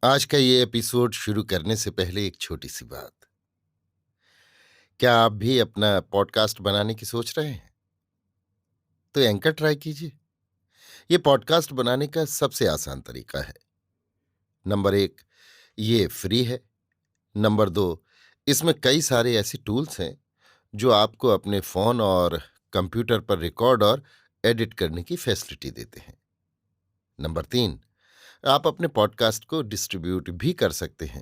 आज का ये एपिसोड शुरू करने से पहले एक छोटी सी बात। क्या आप भी अपना पॉडकास्ट बनाने की सोच रहे हैं? तो एंकर ट्राई कीजिए। ये पॉडकास्ट बनाने का सबसे आसान तरीका है। नंबर एक, ये फ्री है। नंबर दो, इसमें कई सारे ऐसे टूल्स हैं जो आपको अपने फोन और कंप्यूटर पर रिकॉर्ड और एडिट करने की फैसिलिटी देते हैं। नंबर तीन, आप अपने पॉडकास्ट को डिस्ट्रीब्यूट भी कर सकते हैं,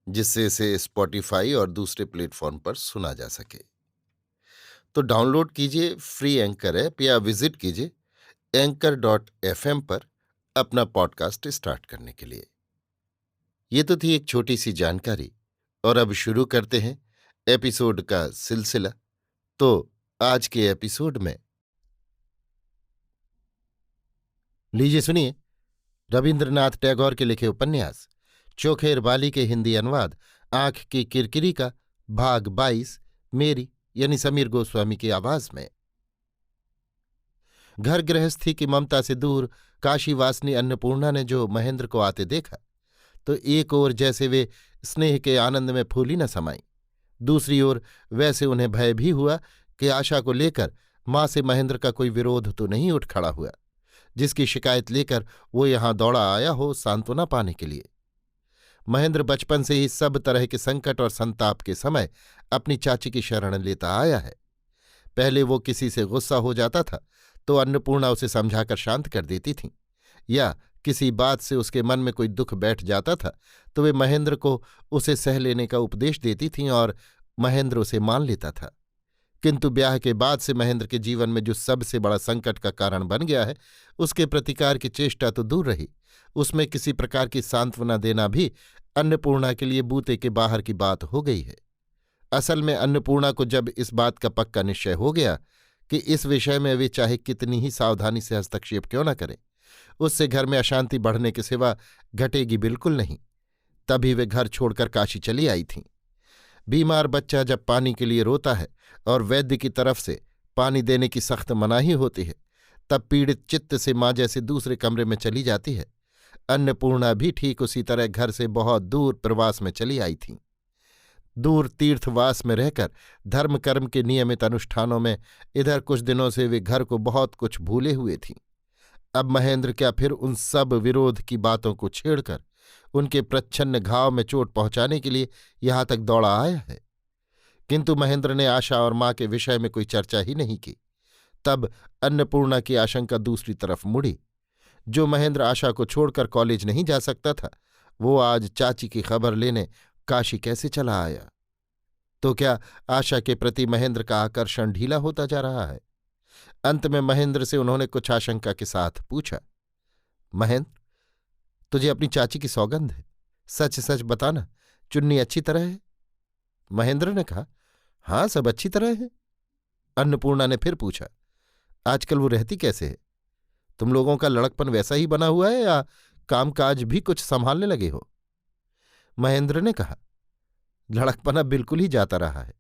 जिससे इसे स्पॉटिफाई और दूसरे प्लेटफॉर्म पर सुना जा सके। तो डाउनलोड कीजिए फ्री एंकर ऐप या विजिट कीजिए anchor.fm पर अपना पॉडकास्ट स्टार्ट करने के लिए। ये तो थी एक छोटी सी जानकारी, और अब शुरू करते हैं एपिसोड का सिलसिला। तो आज के एपिसोड में लीजिए सुनिए रविंद्रनाथ टैगोर के लिखे उपन्यास चोखेर बाली के हिंदी अनुवाद आंख की किरकिरी का भाग 22, मेरी यानी समीर गोस्वामी की आवाज में। घर गृहस्थी की ममता से दूर काशीवासिनी अन्नपूर्णा ने जो महेंद्र को आते देखा, तो एक ओर जैसे वे स्नेह के आनंद में फूली न समाई, दूसरी ओर वैसे उन्हें भय भी हुआ कि आशा को लेकर मां से महेंद्र का कोई विरोध तो नहीं उठ खड़ा हुआ, जिसकी शिकायत लेकर वो यहां दौड़ा आया हो सांत्वना पाने के लिए। महेंद्र बचपन से ही सब तरह के संकट और संताप के समय अपनी चाची की शरण लेता आया है। पहले वो किसी से गुस्सा हो जाता था तो अन्नपूर्णा उसे समझाकर शांत कर देती थीं, या किसी बात से उसके मन में कोई दुख बैठ जाता था तो वे महेंद्र को उसे सह लेने का उपदेश देती थीं और महेंद्र उसे मान लेता था। किंतु ब्याह के बाद से महेंद्र के जीवन में जो सबसे बड़ा संकट का कारण बन गया है, उसके प्रतिकार की चेष्टा तो दूर रही, उसमें किसी प्रकार की सांत्वना देना भी अन्नपूर्णा के लिए बूते के बाहर की बात हो गई है। असल में अन्नपूर्णा को जब इस बात का पक्का निश्चय हो गया कि इस विषय में वे चाहे कितनी ही सावधानी से हस्तक्षेप क्यों न करें, उससे घर में अशांति बढ़ने के सिवा घटेगी बिल्कुल नहीं, तभी वे घर छोड़कर काशी चली आई थीं। बीमार बच्चा जब पानी के लिए रोता है और वैद्य की तरफ से पानी देने की सख्त मनाही होती है, तब पीड़ित चित्त से माँ जैसे दूसरे कमरे में चली जाती है। अन्नपूर्णा भी ठीक उसी तरह घर से बहुत दूर प्रवास में चली आई थीं। दूर तीर्थवास में रहकर धर्म कर्म के नियमित अनुष्ठानों में इधर कुछ दिनों से वे घर को बहुत कुछ भूले हुए थीं। अब महेंद्र क्या फिर उन सब विरोध की बातों को छेड़कर उनके प्रच्छन्न घाव में चोट पहुंचाने के लिए यहां तक दौड़ा आया है? किंतु महेंद्र ने आशा और मां के विषय में कोई चर्चा ही नहीं की। तब अन्नपूर्णा की आशंका दूसरी तरफ मुड़ी। जो महेंद्र आशा को छोड़कर कॉलेज नहीं जा सकता था, वो आज चाची की खबर लेने काशी कैसे चला आया? तो क्या आशा के प्रति महेंद्र का आकर्षण ढीला होता जा रहा है? अंत में महेंद्र से उन्होंने कुछ आशंका के साथ पूछा, महेंद्र, तुझे अपनी चाची की सौगंध है, सच सच बताना, चुन्नी अच्छी तरह है? महेंद्र ने कहा, हाँ, सब अच्छी तरह है। अन्नपूर्णा ने फिर पूछा, आजकल वो रहती कैसे है? तुम लोगों का लड़कपन वैसा ही बना हुआ है या कामकाज भी कुछ संभालने लगे हो? महेंद्र ने कहा, लड़कपना बिल्कुल ही जाता रहा है।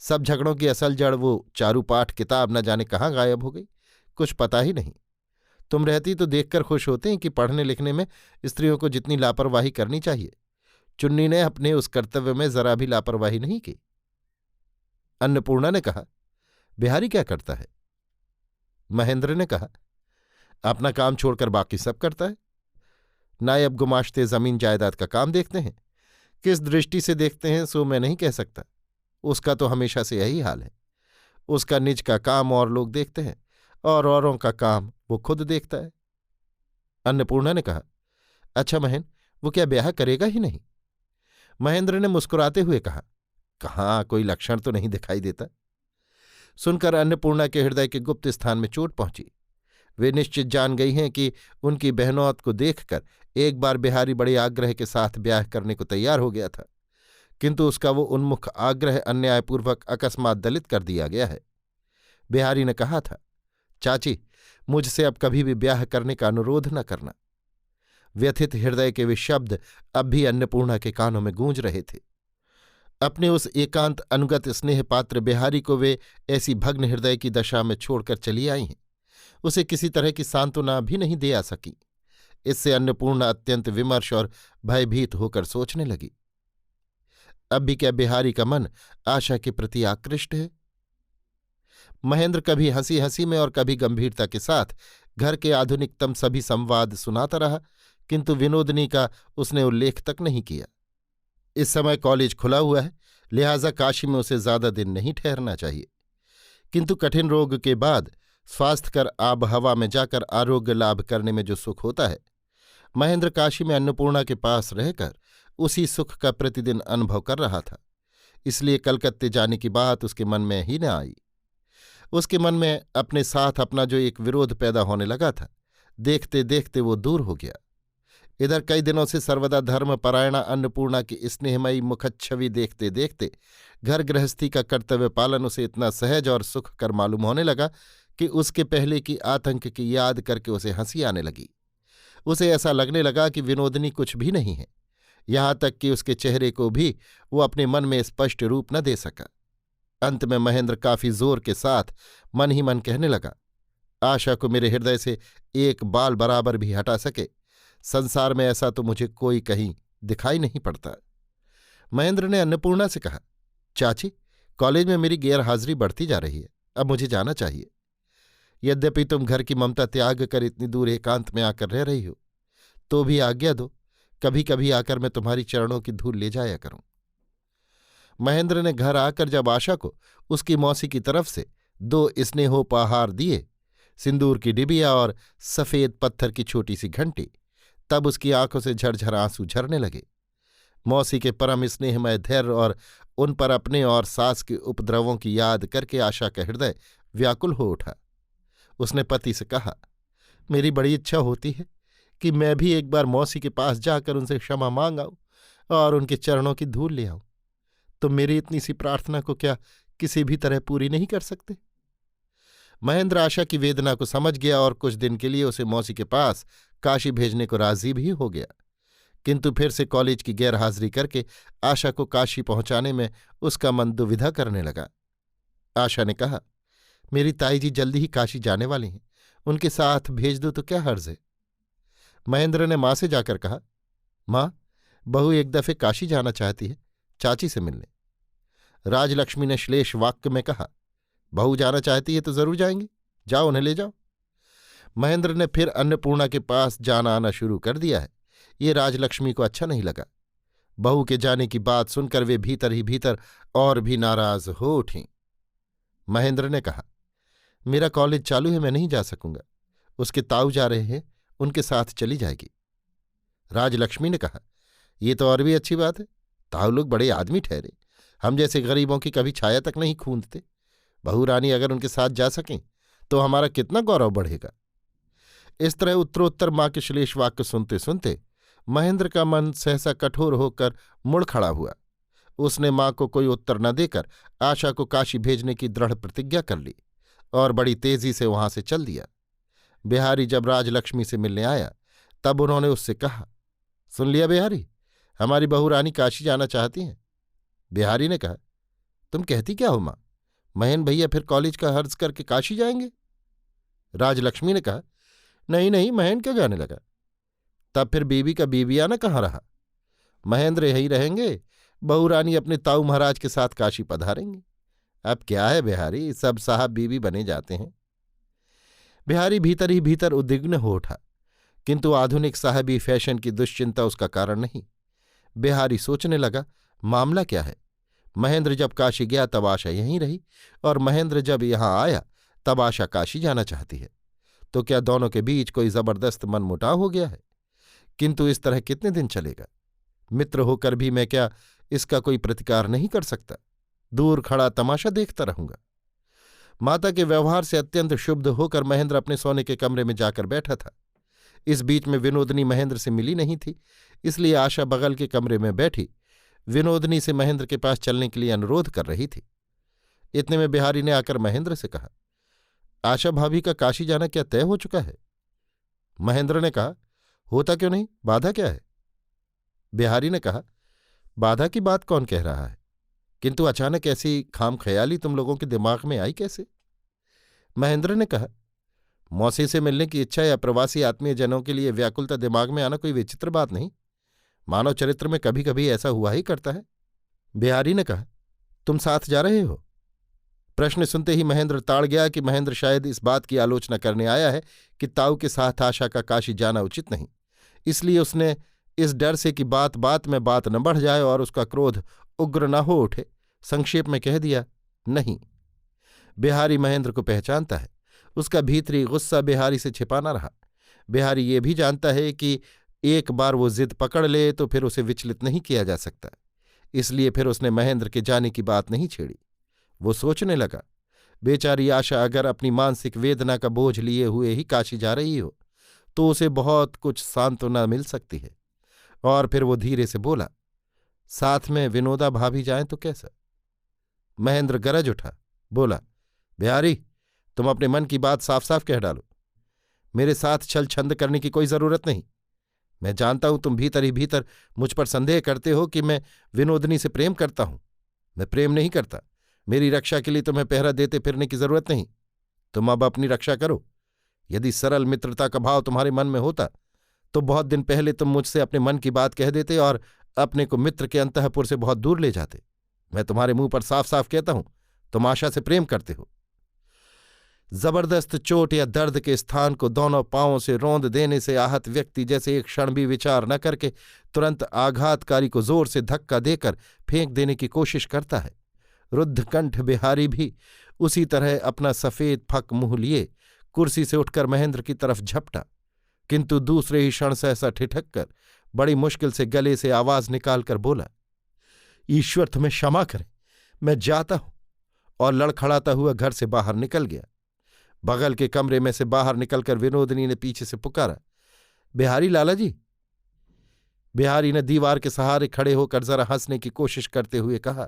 सब झगड़ों की असल जड़ वो चारूपाठ किताब न जाने कहाँ गायब हो गई, कुछ पता ही नहीं। तुम रहती तो देखकर खुश होते हैं कि पढ़ने लिखने में स्त्रियों को जितनी लापरवाही करनी चाहिए, चुन्नी ने अपने उस कर्तव्य में जरा भी लापरवाही नहीं की। अन्नपूर्णा ने कहा, बिहारी क्या करता है? महेंद्र ने कहा, अपना काम छोड़कर बाकी सब करता है। नायब गुमाश्ते जमीन जायदाद का काम देखते हैं। किस दृष्टि से देखते हैं सो मैं नहीं कह सकता, उसका तो हमेशा से यही हाल है। उसका निज का काम और लोग देखते हैं और औरों का काम वो खुद देखता है। अन्नपूर्णा ने कहा, अच्छा महेंद्र, वो क्या ब्याह करेगा ही नहीं? महेंद्र ने मुस्कुराते हुए कहा, कहाँ, कोई लक्षण तो नहीं दिखाई देता। सुनकर अन्नपूर्णा के हृदय के गुप्त स्थान में चोट पहुंची। वे निश्चित जान गई हैं कि उनकी बहनौत को देखकर एक बार बिहारी बड़े आग्रह के साथ ब्याह करने को तैयार हो गया था, किंतु उसका वो उन्मुख आग्रह अन्यायपूर्वक अकस्मात दलित कर दिया गया है। बिहारी ने कहा था, चाची, मुझसे अब कभी भी ब्याह करने का अनुरोध न करना। व्यथित हृदय के वे शब्द अब भी अन्नपूर्णा के कानों में गूंज रहे थे। अपने उस एकांत अनुगत स्नेह पात्र बिहारी को वे ऐसी भग्न हृदय की दशा में छोड़कर चली आई हैं। उसे किसी तरह की सांत्वना भी नहीं दे आ सकी। इससे अन्नपूर्णा अत्यंत विमर्श और भयभीत होकर सोचने लगी। अब भी क्या बिहारी का मन आशा के प्रति आकृष्ट है? महेंद्र कभी हंसी हंसी में और कभी गंभीरता के साथ घर के आधुनिकतम सभी संवाद सुनाता रहा, किंतु विनोदनी का उसने उल्लेख तक नहीं किया। इस समय कॉलेज खुला हुआ है, लिहाजा काशी में उसे ज्यादा दिन नहीं ठहरना चाहिए, किंतु कठिन रोग के बाद स्वास्थ्यकर आब हवा में जाकर आरोग्य लाभ करने में जो सुख होता है, महेंद्र काशी में अन्नपूर्णा के पास रहकर उसी सुख का प्रतिदिन अनुभव कर रहा था। इसलिए कलकत्ते जाने की बात उसके मन में ही न आई। उसके मन में अपने साथ अपना जो एक विरोध पैदा होने लगा था, देखते देखते वो दूर हो गया। इधर कई दिनों से सर्वदा धर्मपरायणा अन्नपूर्णा की स्नेहमयी मुखच्छवि देखते देखते घर गृहस्थी का कर्तव्य पालन उसे इतना सहज और सुखकर मालूम होने लगा कि उसके पहले की आतंक की याद करके उसे हंसी आने लगी। उसे ऐसा लगने लगा कि विनोदनी कुछ भी नहीं है, यहाँ तक कि उसके चेहरे को भी वो अपने मन में स्पष्ट रूप न दे सका। अंत में महेंद्र काफी जोर के साथ मन ही मन कहने लगा, आशा को मेरे हृदय से एक बाल बराबर भी हटा सके, संसार में ऐसा तो मुझे कोई कहीं दिखाई नहीं पड़ता। महेंद्र ने अन्नपूर्णा से कहा, चाची, कॉलेज में मेरी गैरहाजिरी बढ़ती जा रही है, अब मुझे जाना चाहिए। यद्यपि तुम घर की ममता त्याग कर इतनी दूर एकांत में आकर रह रही हो, तो भी आज्ञा दो, कभी कभी आकर मैं तुम्हारी चरणों की धूल ले जाया करूं। महेंद्र ने घर आकर जब आशा को उसकी मौसी की तरफ से 2 स्नेहोपहार दिए, सिंदूर की डिबिया और सफेद पत्थर की छोटी सी घंटी, तब उसकी आंखों से झरझर आंसू झरने लगे। मौसी के परम स्नेहमय धैर्य और उन पर अपने और सास के उपद्रवों की याद करके आशा का हृदय व्याकुल हो उठा। उसने पति से कहा, मेरी बड़ी इच्छा होती है कि मैं भी एक बार मौसी के पास जाकर उनसे क्षमा मांग आऊं और उनके चरणों की धूल ले आऊं। तो मेरी इतनी सी प्रार्थना को क्या किसी भी तरह पूरी नहीं कर सकते? महेंद्र आशा की वेदना को समझ गया और कुछ दिन के लिए उसे मौसी के पास काशी भेजने को राजी भी हो गया, किंतु फिर से कॉलेज की गैरहाजिरी करके आशा को काशी पहुंचाने में उसका मन दुविधा करने लगा। आशा ने कहा, मेरी ताई जी जल्दी ही काशी जाने वाली हैं, उनके साथ भेज दो तो क्या हर्ज है? महेंद्र ने मां से जाकर कहा, मां, बहू एक दफे काशी जाना चाहती है, चाची से मिलने। राजलक्ष्मी ने श्लेष वाक्य में कहा, बहू जाना चाहती है तो जरूर जाएंगे, जाओ उन्हें ले जाओ। महेंद्र ने फिर अन्नपूर्णा के पास जाना आना शुरू कर दिया है, ये राजलक्ष्मी को अच्छा नहीं लगा। बहू के जाने की बात सुनकर वे भीतर ही भीतर और भी नाराज हो उठीं। महेंद्र ने कहा, मेरा कॉलेज चालू है, मैं नहीं जा सकूंगा, उसके ताऊ जा रहे हैं, उनके साथ चली जाएगी। राजलक्ष्मी ने कहा, ये तो और भी अच्छी बात है, ताऊ लोग बड़े आदमी ठहरे, हम जैसे गरीबों की कभी छाया तक नहीं खूंदते। बहू रानी अगर उनके साथ जा सकें तो हमारा कितना गौरव बढ़ेगा। इस तरह उत्तरोत्तर मां के श्लेष वाक्य सुनते सुनते महेंद्र का मन सहसा कठोर होकर मुड़ खड़ा हुआ। उसने मां को कोई उत्तर न देकर आशा को काशी भेजने की दृढ़ प्रतिज्ञा कर ली और बड़ी तेजी से वहां से चल दिया। बिहारी जब राजलक्ष्मी से मिलने आया तब उन्होंने उससे कहा, सुन लिया बिहारी, हमारी बहू रानी काशी जाना चाहती हैं। बिहारी ने कहा, तुम कहती क्या हो मां, महेन भैया फिर कॉलेज का हर्ज करके काशी जाएंगे? राजलक्ष्मी ने कहा, नहीं नहीं, महेन क्यों जाने लगा? तब फिर बीबी का बीबियाना कहाँ रहा? महेंद्र यहीं रहेंगे, बहू रानी अपने ताऊ महाराज के साथ काशी पधारेंगे। अब क्या है बिहारी, सब साहब बीबी बने जाते हैं। बिहारी भीतर ही भीतर उद्विग्न हो उठा, किंतु आधुनिक साहबी फैशन की दुश्चिंता उसका कारण नहीं। बिहारी सोचने लगा, मामला क्या है? महेंद्र जब काशी गया तब आशा यहीं रही, और महेंद्र जब यहां आया तब आशा काशी जाना चाहती है, तो क्या दोनों के बीच कोई जबरदस्त मनमुटाव हो गया है? किंतु इस तरह कितने दिन चलेगा? मित्र होकर भी मैं क्या इसका कोई प्रतिकार नहीं कर सकता? दूर खड़ा तमाशा देखता रहूंगा। माता के व्यवहार से अत्यंत क्षुब्ध होकर महेंद्र अपने सोने के कमरे में जाकर बैठा था। इस बीच में विनोदनी महेंद्र से मिली नहीं थी, इसलिए आशा बगल के कमरे में बैठी विनोदनी से महेंद्र के पास चलने के लिए अनुरोध कर रही थी। इतने में बिहारी ने आकर महेंद्र से कहा, आशा भाभी का काशी जाना क्या तय हो चुका है? महेंद्र ने कहा, होता क्यों नहीं, बाधा क्या है? बिहारी ने कहा, बाधा की बात कौन कह रहा है, किंतु अचानक ऐसी खामख्याली तुम लोगों के दिमाग में आई कैसे? महेंद्र ने कहा, मौसी से मिलने की इच्छा या प्रवासी आत्मीय जनों के लिए व्याकुलता दिमाग में आना कोई विचित्र बात नहीं। मानव चरित्र में कभी कभी ऐसा हुआ ही करता है। बिहारी ने कहा, तुम साथ जा रहे हो? प्रश्न सुनते ही महेंद्र ताड़ गया कि महेंद्र शायद इस बात की आलोचना करने आया है कि ताऊ के साथ आशा का काशी जाना उचित नहीं। इसलिए उसने इस डर से कि बात बात में बात न बढ़ जाए और उसका क्रोध उग्र न हो उठे, संक्षेप में कह दिया, नहीं। बिहारी महेंद्र को पहचानता है। उसका भीतरी गुस्सा बिहारी से छिपा न रहा। बिहारी ये भी जानता है कि एक बार वो जिद पकड़ ले तो फिर उसे विचलित नहीं किया जा सकता। इसलिए फिर उसने महेंद्र के जाने की बात नहीं छेड़ी। वो सोचने लगा, बेचारी आशा अगर अपनी मानसिक वेदना का बोझ लिए हुए ही काशी जा रही हो तो उसे बहुत कुछ सांत्वना मिल सकती है। और फिर वो धीरे से बोला, साथ में विनोदा भाभी जाएं तो कैसा? महेंद्र गरज उठा, बोला, बिहारी, तुम अपने मन की बात साफ साफ कह डालो। मेरे साथ छल छंद करने की कोई जरूरत नहीं। मैं जानता हूं तुम भीतर ही भीतर मुझ पर संदेह करते हो कि मैं विनोदनी से प्रेम करता हूं। मैं प्रेम नहीं करता। मेरी रक्षा के लिए तुम्हें पहरा देते फिरने की जरूरत नहीं। तुम अब अपनी रक्षा करो। यदि सरल मित्रता का भाव तुम्हारे मन में होता तो बहुत दिन पहले तुम मुझसे अपने मन की बात कह देते और अपने को मित्र के अंतःपुर से बहुत दूर ले जाते। मैं तुम्हारे मुंह पर साफ साफ कहता हूं, तुम आशा से प्रेम करते हो। जबरदस्त चोट या दर्द के स्थान को दोनों पांवों से रौंद देने से आहत व्यक्ति जैसे एक क्षण भी विचार न करके तुरंत आघातकारी को जोर से धक्का देकर फेंक देने की कोशिश करता है। रुद्धकंठ बिहारी भी उसी तरह अपना सफेद फक मुंह लिए कुर्सी से उठकर महेंद्र की तरफ झपटा, किंतु दूसरे ही क्षण सहसा ठिठक कर बड़ी मुश्किल से गले से आवाज निकालकर बोला, ईश्वर तुम्हें क्षमा करे, मैं जाता हूं। और लड़खड़ाता हुआ घर से बाहर निकल गया। बगल के कमरे में से बाहर निकलकर विनोदिनी ने पीछे से पुकारा, बिहारी लाला जी। बिहारी ने दीवार के सहारे खड़े होकर जरा हंसने की कोशिश करते हुए कहा,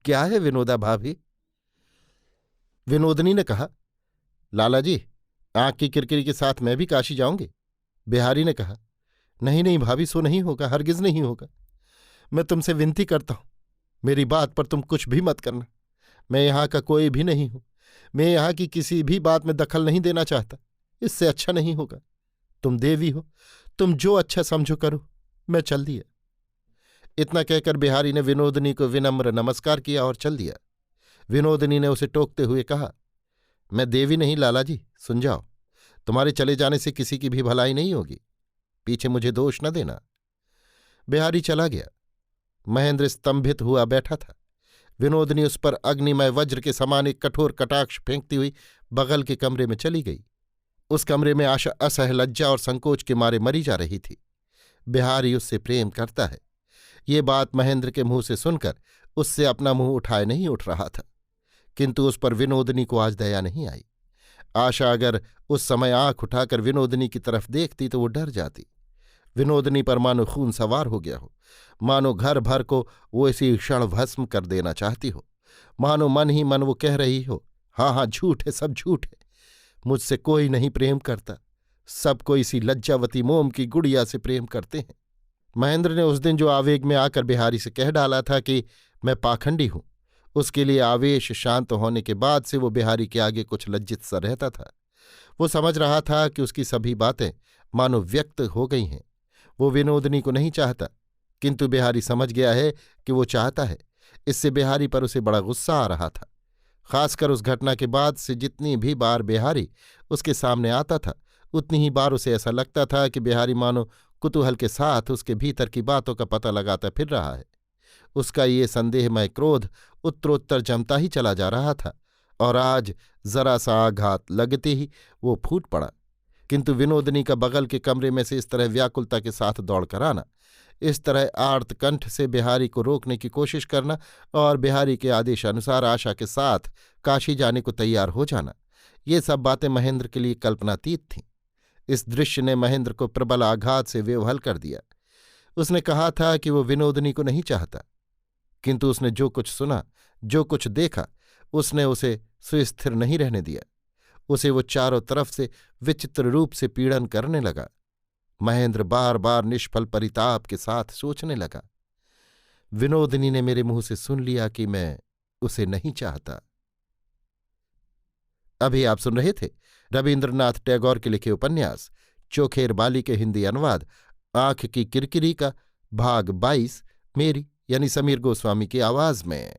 क्या है विनोदा भाभी? विनोदनी ने कहा, लाला जी, आंख की किरकिरी के साथ मैं भी काशी जाऊंगी। बिहारी ने कहा, नहीं नहीं भाभी, सो नहीं होगा, हरगिज नहीं होगा। मैं तुमसे विनती करता हूं, मेरी बात पर तुम कुछ भी मत करना। मैं यहां का कोई भी नहीं हूं। मैं यहां की किसी भी बात में दखल नहीं देना चाहता। इससे अच्छा नहीं होगा। तुम देवी हो, तुम जो अच्छा समझो करो। मैं चल दिया। इतना कहकर बिहारी ने विनोदनी को विनम्र नमस्कार किया और चल दिया। विनोदनी ने उसे टोकते हुए कहा, मैं देवी नहीं लाला जी, सुन जाओ। तुम्हारे चले जाने से किसी की भी भलाई नहीं होगी। पीछे मुझे दोष न देना। बिहारी चला गया। महेंद्र स्तंभित हुआ बैठा था। विनोदनी उस पर अग्निमय वज्र के समान एक कठोर कटाक्ष फेंकती हुई बगल के कमरे में चली गई। उस कमरे में आशा असह लज्जा और संकोच के मारे मरी जा रही थी। बिहारी उससे प्रेम करता है, ये बात महेंद्र के मुंह से सुनकर उससे अपना मुंह उठाए नहीं उठ रहा था, किंतु उस पर विनोदनी को आज दया नहीं आई। आशा अगर उस समय आंख उठाकर विनोदनी की तरफ देखती तो वो डर जाती। विनोदनी पर मानो खून सवार हो गया हो, मानो घर भर को वो इसी क्षण भस्म कर देना चाहती हो, मानो मन ही मन वो कह रही हो, हाँ हाँ, झूठ है, सब झूठ है। मुझसे कोई नहीं प्रेम करता। सब कोई इसी लज्जावती मोम की गुड़िया से प्रेम करते हैं। महेंद्र ने उस दिन जो आवेग में आकर बिहारी से कह डाला था कि मैं पाखंडी हूं, उसके लिए आवेश शांत होने के बाद से वो बिहारी के आगे कुछ लज्जित सा रहता था। वो समझ रहा था कि उसकी सभी बातें मानो व्यक्त हो गई हैं। वो विनोदनी को नहीं चाहता, किंतु बिहारी समझ गया है कि वो चाहता है। इससे बिहारी पर उसे बड़ा गुस्सा आ रहा था। खासकर उस घटना के बाद से जितनी भी बार बिहारी उसके सामने आता था, उतनी ही बार उसे ऐसा लगता था कि बिहारी मानो कुतूहल के साथ उसके भीतर की बातों का पता लगाता फिर रहा है। उसका ये संदेहमय क्रोध उत्तरोत्तर जमता ही चला जा रहा था और आज जरा सा आघात लगते ही वो फूट पड़ा। किंतु विनोदनी का बगल के कमरे में से इस तरह व्याकुलता के साथ दौड़कर आना, इस तरह आर्त कंठ से बिहारी को रोकने की कोशिश करना और बिहारी के आदेशानुसार आशा के साथ काशी जाने को तैयार हो जाना, ये सब बातें महेंद्र के लिए कल्पनातीत थीं। इस दृश्य ने महेंद्र को प्रबल आघात से विह्वल कर दिया। उसने कहा था कि वो विनोदनी को नहीं चाहता, किंतु उसने जो कुछ सुना, जो कुछ देखा, उसने उसे सुस्थिर नहीं रहने दिया। उसे वो चारों तरफ से विचित्र रूप से पीड़न करने लगा। महेंद्र बार बार निष्फल परिताप के साथ सोचने लगा, विनोदनी ने मेरे मुंह से सुन लिया कि मैं उसे नहीं चाहता। अभी आप सुन रहे थे रवीन्द्रनाथ टैगोर के लिखे उपन्यास चोखेर बाली के हिंदी अनुवाद आँख की किरकिरी का भाग 22 मेरी यानी समीर गोस्वामी की आवाज में।